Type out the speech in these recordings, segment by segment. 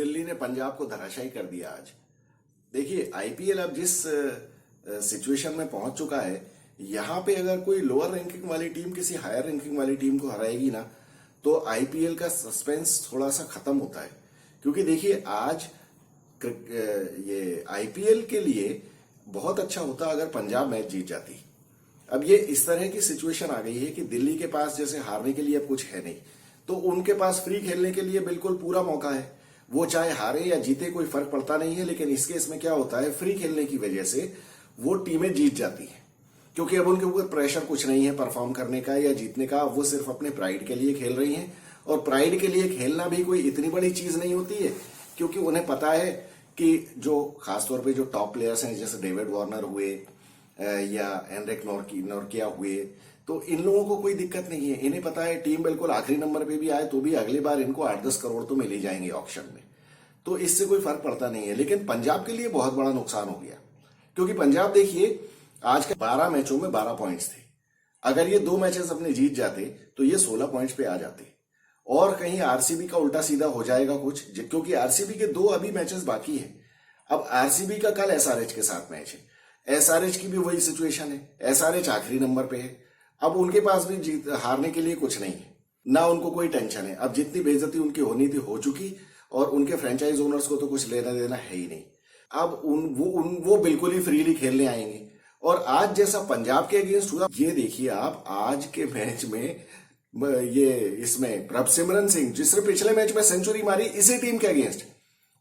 दिल्ली ने पंजाब को धराशायी कर दिया आज। देखिए आईपीएल अब जिस सिचुएशन में पहुंच चुका है, यहाँ पे अगर कोई लोअर रैंकिंग वाली टीम किसी हायर रैंकिंग वाली टीम को हराएगी ना, तो आईपीएल का सस्पेंस थोड़ा सा खत्म होता है। क्योंकि देखिए आज ये आईपीएल के लिए बहुत अच्छा होता अगर पंजाब मैच जीत जाती। अब ये इस तरह की सिचुएशन आ गई है कि दिल्ली के पास जैसे हारने के लिए अब कुछ है नहीं, तो उनके पास फ्री खेलने के लिए बिल्कुल पूरा मौका है। वो चाहे हारे या जीते कोई फर्क पड़ता नहीं है, लेकिन इस केस में क्या होता है, फ्री खेलने की वजह से वो टीमें जीत जाती हैं। क्योंकि अब उनके ऊपर प्रेशर कुछ नहीं है परफॉर्म करने का या जीतने का, वो सिर्फ अपने प्राइड के लिए खेल रही हैं। और प्राइड के लिए खेलना भी कोई इतनी बड़ी चीज नहीं होती है, क्योंकि उन्हें पता है कि जो खासतौर पे जो टॉप प्लेयर्स हैं, जैसे डेविड वार्नर हुए या एनरिक नोर्किया हुए, तो इन लोगों को कोई दिक्कत नहीं है। इन्हें पता है टीम बिल्कुल आखिरी नंबर पे भी आए तो भी अगली बार इनको 8-10 करोड़ तो मिल ही जाएंगे ऑक्शन में, तो इससे कोई फर्क पड़ता नहीं है। लेकिन पंजाब के लिए बहुत बड़ा नुकसान हो गया, क्योंकि पंजाब देखिए आज के 12 मैचों में 12 पॉइंट्स थे। अगर ये 2 मैचेस अपने जीत जाते तो ये 16 पॉइंट्स पे आ जाते। और कहीं आरसीबी का उल्टा सीधा हो जाएगा कुछ, क्योंकि आरसीबी के 2 अभी मैचेस बाकी है। अब आरसीबी का कल एसआरएच के साथ मैच है, एसआरएच की भी वही सिचुएशन है, एसआरएच आखिरी नंबर पे है। अब उनके पास भी हारने के लिए कुछ नहीं है, ना उनको कोई टेंशन है। अब जितनी बेइज्जती उनकी होनी थी हो चुकी, और उनके फ्रेंचाइज ओनर्स को तो कुछ लेना देना है ही नहीं। अब वो बिल्कुल ही फ्रीली खेलने आएंगे। और आज जैसा पंजाब के अगेंस्ट हुआ, ये देखिए आप आज के मैच में इसमें प्रभसिमरन सिंह जिसने पिछले मैच में सेंचुरी मारी इसी टीम के अगेंस्ट,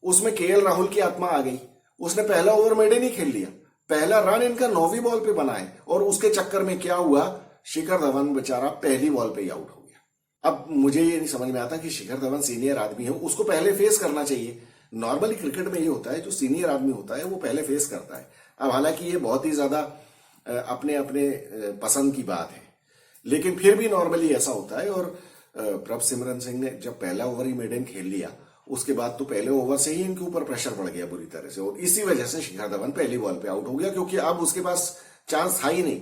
उसमें केएल राहुल की आत्मा आ गई। उसने पहला ओवर मेडन ही खेल लिया, पहला रन इनका 9वीं बॉल पे बना है, और उसके चक्कर में क्या हुआ, शिखर धवन बेचारा पहली बॉल पे ही आउट हो गया। अब मुझे ये नहीं समझ में आता कि शिखर धवन सीनियर आदमी है, उसको पहले फेस करना चाहिए। नॉर्मली क्रिकेट में ये होता है, जो सीनियर आदमी होता है वो पहले फेस करता है। अब हालांकि ये बहुत ही ज्यादा अपने अपने पसंद की बात है, लेकिन फिर भी नॉर्मली ऐसा होता है। और प्रभसिमरन सिंह ने जब पहला ओवर ही मेडन खेल लिया, उसके बाद तो पहले ओवर से ही इनके ऊपर प्रेशर पड़ गया बुरी तरह से, और इसी वजह से शिखर धवन पहली बॉल पे आउट हो गया। क्योंकि अब उसके पास चांस था ही नहीं।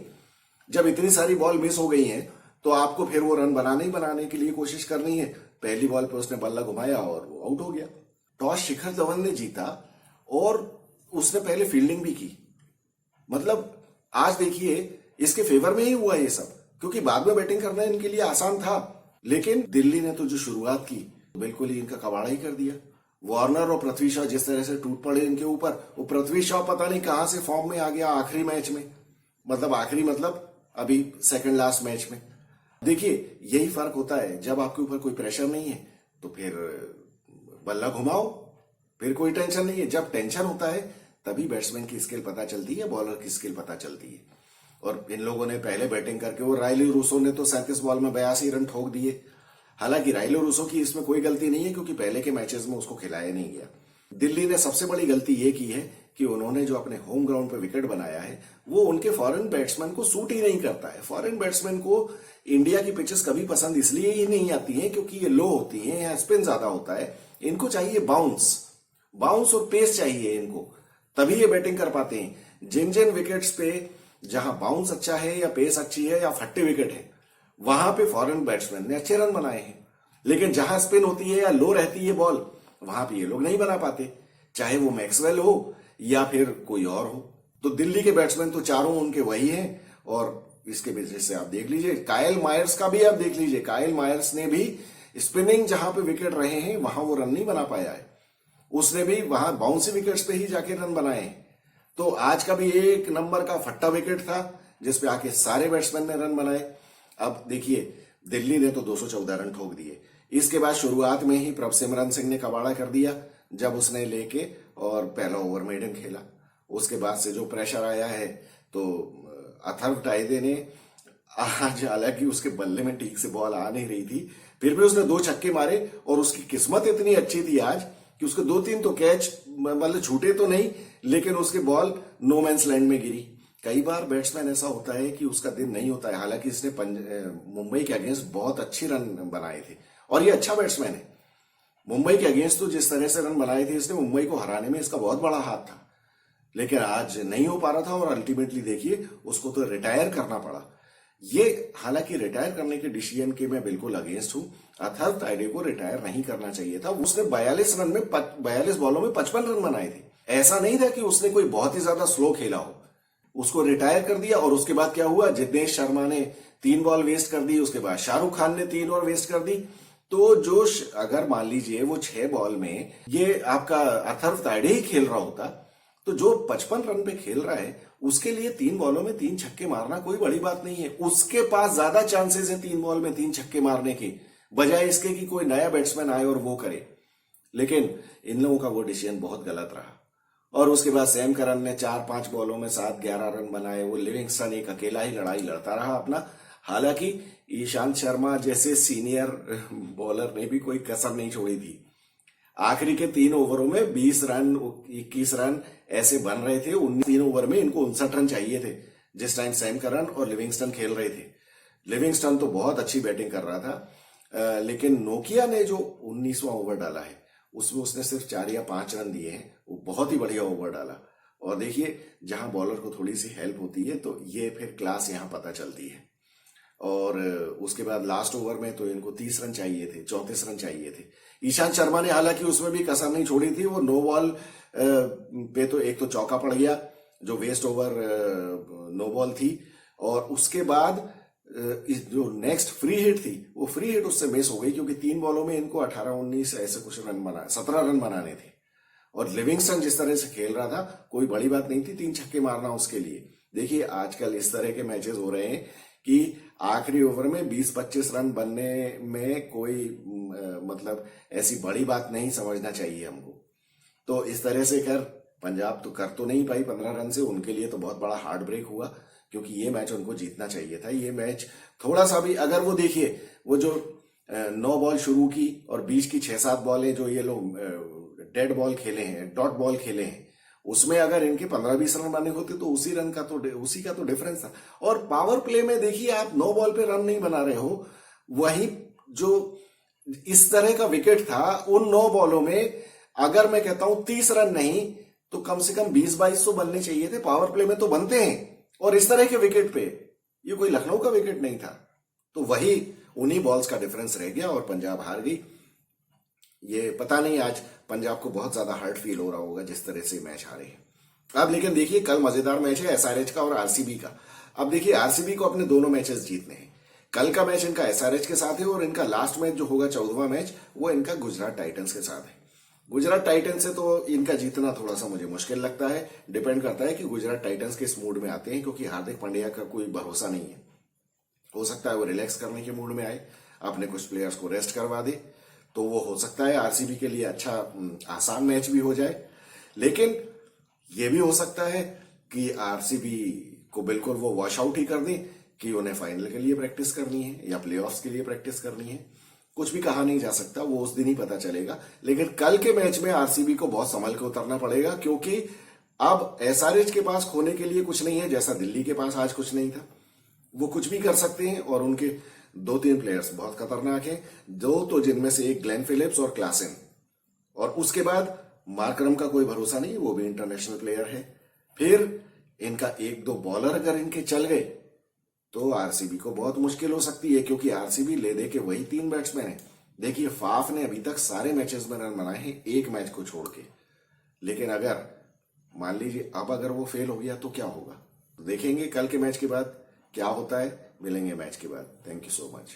जब इतनी सारी बॉल मिस हो गई हैं, तो आपको फिर वो रन बनाने के लिए कोशिश करनी है। पहली बॉल पे उसने बल्ला घुमाया और वो आउट हो गया। टॉस शिखर धवन ने जीता और उसने पहले फील्डिंग भी की। मतलब आज देखिए इसके फेवर में ही हुआ ये सब, क्योंकि बाद में बैटिंग करना इनके लिए आसान था। लेकिन दिल्ली ने तो जो शुरुआत की, बिल्कुल ही इनका कबाड़ा ही कर दिया। वार्नर और पृथ्वी शॉ जिस तरह से टूट पड़े इनके ऊपर, वो पृथ्वी शॉ पता नहीं कहां से फॉर्म में आ गया आखिरी मैच में, मतलब अभी सेकंड लास्ट मैच में। देखिए यही फर्क होता है, जब आपके ऊपर कोई प्रेशर नहीं है तो फिर बल्ला घुमाओ, फिर कोई टेंशन नहीं है। जब टेंशन होता है तभी बैट्समैन की स्किल पता चलती है, बॉलर की स्किल पता चलती है। और इन लोगों ने पहले बैटिंग करके, और रायली रूसो ने तो 37 बॉल में 82 रन ठोक दिए। हालांकि रायली रूसो की इसमें कोई गलती नहीं है, क्योंकि पहले के मैचेस में उसको खिलाया नहीं गया। दिल्ली ने सबसे बड़ी गलती ये की है कि उन्होंने जो अपने होम ग्राउंड पे विकेट बनाया है, वो उनके फॉरेन बैट्समैन को सूट ही नहीं करता है। फॉरेन बैट्समैन को इंडिया की पिचेस कभी पसंद इसलिए ही नहीं आती हैं क्योंकि ये लो होती हैं, यहाँ स्पिन ज्यादा होता है। इनको चाहिए बाउंस और पेस चाहिए इनको, तभी ये बैटिंग कर पाते हैं। जिन जिन विकेट्स पे जहां बाउंस अच्छा है या पेस अच्छी है या फट्टे विकेट है, वहां पे फॉरेन बैट्समैन ने अच्छे रन बनाए हैं। लेकिन जहां स्पिन होती है या लो रहती है बॉल, वहां पे ये लोग नहीं बना पाते, चाहे वो मैक्सवेल हो या फिर कोई और हो। तो दिल्ली के बैट्समैन तो चारों उनके वही हैं। और इसके वजह से आप देख लीजिए, कायल मायर्स का भी आप देख लीजिए, कायल मायर्स ने भी स्पिनिंग जहां पे विकेट रहे हैं वहां वो रन नहीं बना पाया है। उसने भी वहां बाउंसी विकेट्स पे ही जाके रन बनाए हैं। तो आज का भी 1 नंबर का फट्टा विकेट था जिसपे आके सारे बैट्समैन ने रन बनाए। अब देखिए दिल्ली ने तो 214 रन ठोक दिए। इसके बाद शुरुआत में ही प्रभसिमरन सिंह ने कबाड़ा कर दिया, जब उसने लेके और पहला ओवर मेडन खेला। उसके बाद से जो प्रेशर आया है, तो अथर्व टाइदे ने आज, हालांकि उसके बल्ले में ठीक से बॉल आ नहीं रही थी, फिर भी उसने 2 छक्के मारे। और उसकी किस्मत इतनी अच्छी थी आज कि उसके 2-3 तो कैच मतलब छूटे तो नहीं, लेकिन उसके बॉल नो मैंस लैंड में गिरी। कई बार बैट्समैन ऐसा होता है कि उसका दिन नहीं होता है। हालांकि इसने मुंबई के अगेंस्ट बहुत अच्छी रन बनाए थे, और ये अच्छा बैट्समैन है। मुंबई के अगेंस्ट तो जिस तरह से रन बनाए थे इसने, मुंबई को हराने में इसका बहुत बड़ा हाथ था। लेकिन आज नहीं हो पा रहा था, और अल्टीमेटली देखिए उसको तो रिटायर करना पड़ा। ये हालांकि रिटायर करने के डिसीजन के मैं बिल्कुल अगेंस्ट हूं। अथर्व ताइडे को रिटायर नहीं करना चाहिए था। उसने 42 बॉलों में 55 रन बनाए थे। ऐसा नहीं था कि उसने कोई बहुत ही ज्यादा स्लो खेला हो। उसको रिटायर कर दिया और उसके बाद क्या हुआ, जिग्नेश शर्मा ने 3 बॉल वेस्ट कर दी, उसके बाद शाहरुख खान ने 3 और वेस्ट कर दी। तो जो अगर मान लीजिए वो 6 बॉल में ये आपका अथर्व ताइडे ही खेल रहा होता, तो जो 55 रन पे खेल रहा है उसके लिए 3 बॉलों में 3 छक्के मारना कोई बड़ी बात नहीं है। उसके पास ज्यादा चांसेस है 3 बॉल में 3 छक्के मारने के, बजाय इसके कि कोई नया बैट्समैन आए और वो करे। लेकिन इन लोगों का वो डिसीजन बहुत गलत रहा। और उसके बाद सैम करन ने 4-5 बॉलों में 7-11 रन बनाए। वो लिविंगस्टन एक अकेला ही लड़ाई लड़ता रहा अपना। हालांकि ईशांत शर्मा जैसे सीनियर बॉलर ने भी कोई कसर नहीं छोड़ी थी। आखिरी के 3 ओवरों में 20 रन 21 रन ऐसे बन रहे थे। 3 ओवर में इनको 59 रन चाहिए थे, जिस टाइम सैम करन और लिविंगस्टन खेल रहे थे। लिविंगस्टन तो बहुत अच्छी बैटिंग कर रहा था, लेकिन नोकिया ने जो 19वां ओवर डाला है उसमें उसने सिर्फ 4 या 5 रन दिए हैं। वो बहुत ही बढ़िया ओवर डाला। और देखिए, जहां बॉलर को थोड़ी सी हेल्प होती है तो ये फिर क्लास यहां पता चलती है। और उसके बाद लास्ट ओवर में तो इनको 30 रन चाहिए थे, 34 रन चाहिए थे। ईशांत शर्मा ने हालांकि उसमें भी कसर नहीं छोड़ी थी। वो 9 बॉल पे तो एक तो चौका पड़ गया जो वेस्ट ओवर 9 बॉल थी, और उसके बाद जो नेक्स्ट फ्री हिट थी वो फ्री हिट उससे मिस हो गई, क्योंकि 3 बॉलों में इनको 18-19 ऐसे कुछ रन 17 रन बनाने थे। और लिविंगस्टन जिस तरह से खेल रहा था कोई बड़ी बात नहीं थी 3 छक्के मारना उसके लिए। देखिए, आजकल इस तरह के मैचेस हो रहे हैं कि आखिरी ओवर में 20-25 रन बनने में कोई मतलब ऐसी बड़ी बात नहीं समझना चाहिए हमको। तो इस तरह से खैर पंजाब तो कर तो नहीं पाई 15 रन से। उनके लिए तो बहुत बड़ा हार्ट ब्रेक हुआ, क्योंकि ये मैच उनको जीतना चाहिए था। ये मैच थोड़ा सा भी अगर वो देखिए, वो जो 9 बॉल शुरू की और बीच की 6-7 बॉलें जो ये लोग डेड बॉल खेले हैं, डॉट बॉल खेले हैं, उसमें अगर इनके 15-20 रन बने होते तो उसी का तो डिफरेंस था। और पावर प्ले में देखिए, आप 9 बॉल पे रन नहीं बना रहे हो, वहीं जो इस तरह का विकेट था उन 9 बॉलों में अगर मैं कहता हूं 30 रन नहीं तो कम से कम 20-22 तो बनने चाहिए थे। पावर प्ले में तो बनते हैं, और इस तरह के विकेट पे, ये कोई लखनऊ का विकेट नहीं था। तो वही उन्हीं बॉल्स का डिफरेंस रह गया और पंजाब हार गई। ये पता नहीं, आज पंजाब को बहुत ज्यादा हर्ट फील हो रहा होगा जिस तरह से मैच हारे हैं। अब लेकिन देखिए, कल मजेदार मैच है एसआरएच का और आरसीबी का। अब देखिए, आरसीबी को अपने दोनों मैचेस जीतने हैं। कल का मैच इनका एसआरएच के साथ है, और इनका लास्ट मैच जो होगा 14वां मैच वो इनका गुजरात टाइटंस के साथ है। गुजरात टाइटंस से तो इनका जीतना थोड़ा सा मुझे मुश्किल लगता है। डिपेंड करता है कि गुजरात टाइटंस किस मूड में आते हैं, क्योंकि हार्दिक पांड्या का कोई भरोसा नहीं है। हो सकता है वो रिलैक्स करने के मूड में आए, अपने कुछ प्लेयर्स को रेस्ट करवा दे, तो वो हो सकता है आरसीबी के लिए अच्छा आसान मैच भी हो जाए। लेकिन ये भी हो सकता है कि आरसीबी को बिल्कुल वो वॉश आउट ही कर दे, कि उन्हें फाइनल के लिए प्रैक्टिस करनी है या प्लेऑफ्स के लिए प्रैक्टिस करनी है। कुछ भी कहा नहीं जा सकता, वो उस दिन ही पता चलेगा। लेकिन कल के मैच में आरसीबी को बहुत संभल के उतरना पड़ेगा, क्योंकि अब एसआरएच के पास खोने के लिए कुछ नहीं है, जैसा दिल्ली के पास आज कुछ नहीं था। वो कुछ भी कर सकते हैं, और उनके 2-3 प्लेयर्स बहुत खतरनाक हैं। 2 तो जिनमें से एक ग्लेन फिलिप्स और क्लासेन, और उसके बाद मार्करम का कोई भरोसा नहीं, वो भी इंटरनेशनल प्लेयर है। फिर इनका 1-2 बॉलर अगर इनके चल गए तो आरसीबी को बहुत मुश्किल हो सकती है, क्योंकि आरसीबी ले दे के वही 3 बैट्समैन है। देखिए, फाफ ने अभी तक सारे मैचेस में रन बनाए हैं, एक मैच को छोड़ के। लेकिन अगर मान लीजिए अब अगर वो फेल हो गया तो क्या होगा, देखेंगे कल के मैच के बाद क्या होता है। मिलेंगे मैच के बाद। Thank you so much.